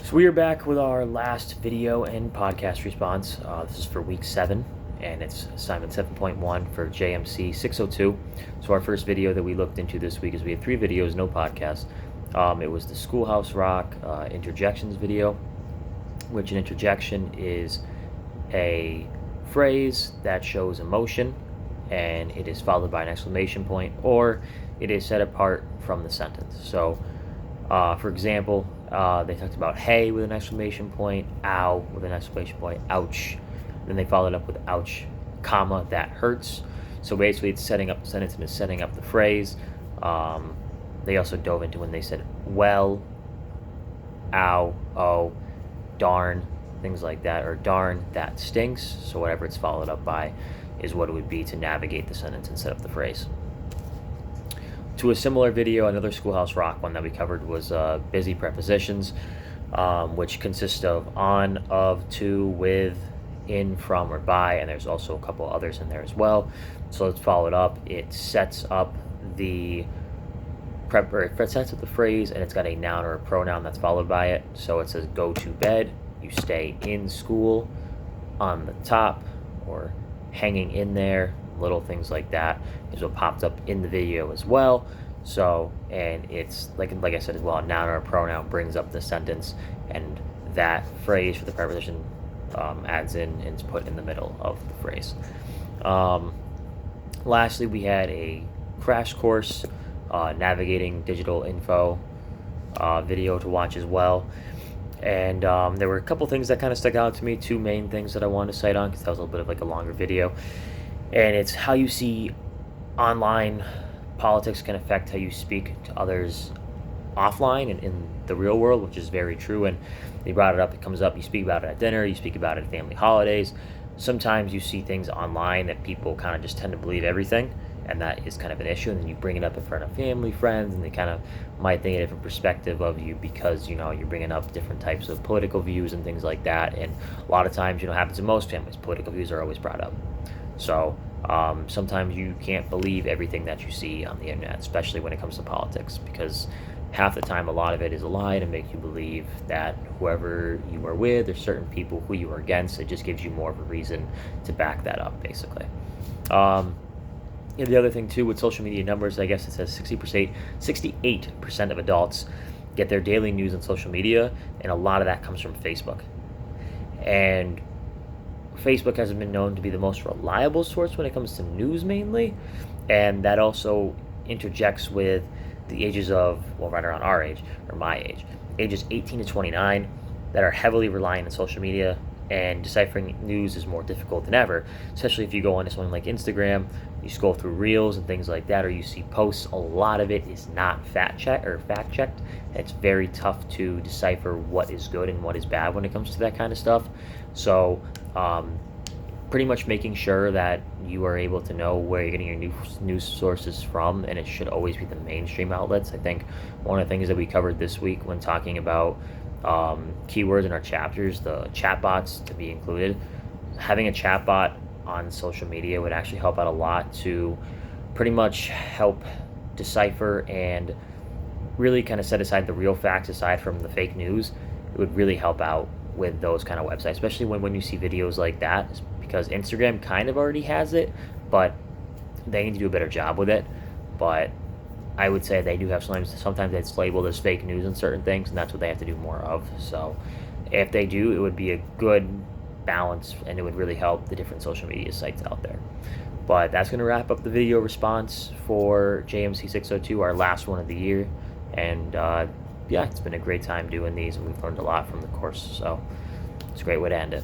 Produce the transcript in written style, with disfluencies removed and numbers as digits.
So we are back with our last video and podcast response. This is for week 7, and it's assignment 7.1 for JMC602. So our first video that we looked into this week is we had 3 videos, no podcast. It was the Schoolhouse Rock interjections video, which an interjection is a phrase that shows emotion, and it is followed by an exclamation point, or it is set apart from the sentence. So, for example, they talked about hey with an exclamation point, ow with an exclamation point, ouch. Then they followed up with ouch, comma, that hurts. So basically it's setting up the sentence and it's setting up the phrase. They also dove into when they said well, ow, oh, darn, things like that, or darn, that stinks. So whatever it's followed up by is what it would be to navigate the sentence and set up the phrase. To a similar video, another Schoolhouse Rock one that we covered was busy prepositions, which consist of on, of, to, with, in, from, or by, and there's also a couple others in there as well. So let's follow it up. It sets up the the phrase, and it's got a noun or a pronoun that's followed by it. So it says go to bed, you stay in school, on the top, or hanging in there. Little things like that is what popped up in the video as well. So, and it's like I said as well, a noun or a pronoun brings up the sentence, and that phrase for the preposition adds in and is put in the middle of the phrase. Lastly, we had a crash course navigating digital info video to watch as well. And there were a couple things that kind of stuck out to me, 2 main things that I wanted to cite on, because that was a little bit of like a longer video. And it's how you see online politics can affect how you speak to others offline and in the real world, which is very true. And they brought it up, it comes up, you speak about it at dinner, you speak about it at family holidays. Sometimes you see things online that people kind of just tend to believe everything, and that is kind of an issue. And then you bring it up in front of family, friends, and they kind of might think a different perspective of you because, you know, you're bringing up different types of political views and things like that. And a lot of times, you know, happens in most families, political views are always brought up. So sometimes you can't believe everything that you see on the internet, especially when it comes to politics, because half the time a lot of it is a lie to make you believe that whoever you are with or certain people who you are against, it just gives you more of a reason to back that up, basically. And the other thing too with social media numbers, I guess it says 68% of adults get their daily news on social media, and a lot of that comes from Facebook. And Facebook hasn't been known to be the most reliable source when it comes to news mainly, and that also interjects with the ages of, well, right around our age, or my age, ages 18 to 29, that are heavily reliant on social media, and deciphering news is more difficult than ever, especially if you go onto something like Instagram, you scroll through reels and things like that, or you see posts. A lot of it is not fact-checked, and it's very tough to decipher what is good and what is bad when it comes to that kind of stuff. So pretty much making sure that you are able to know where you're getting your news sources from, and it should always be the mainstream outlets. I think one of the things that we covered this week when talking about keywords in our chapters, the chatbots to be included, having a chatbot on social media would actually help out a lot to pretty much help decipher and really kind of set aside the real facts aside from the fake news. It would really help out with those kind of websites, especially when you see videos like that, because Instagram kind of already has it, but they need to do a better job with it. But I would say they do have sometimes it's labeled as fake news on certain things, and that's what they have to do more of. So if they do, it would be a good balance, and it would really help the different social media sites out there. But that's going to wrap up the video response for JMC602, our last one of the year. And yeah, it's been a great time doing these, and we've learned a lot from the course, so it's a great way to end it.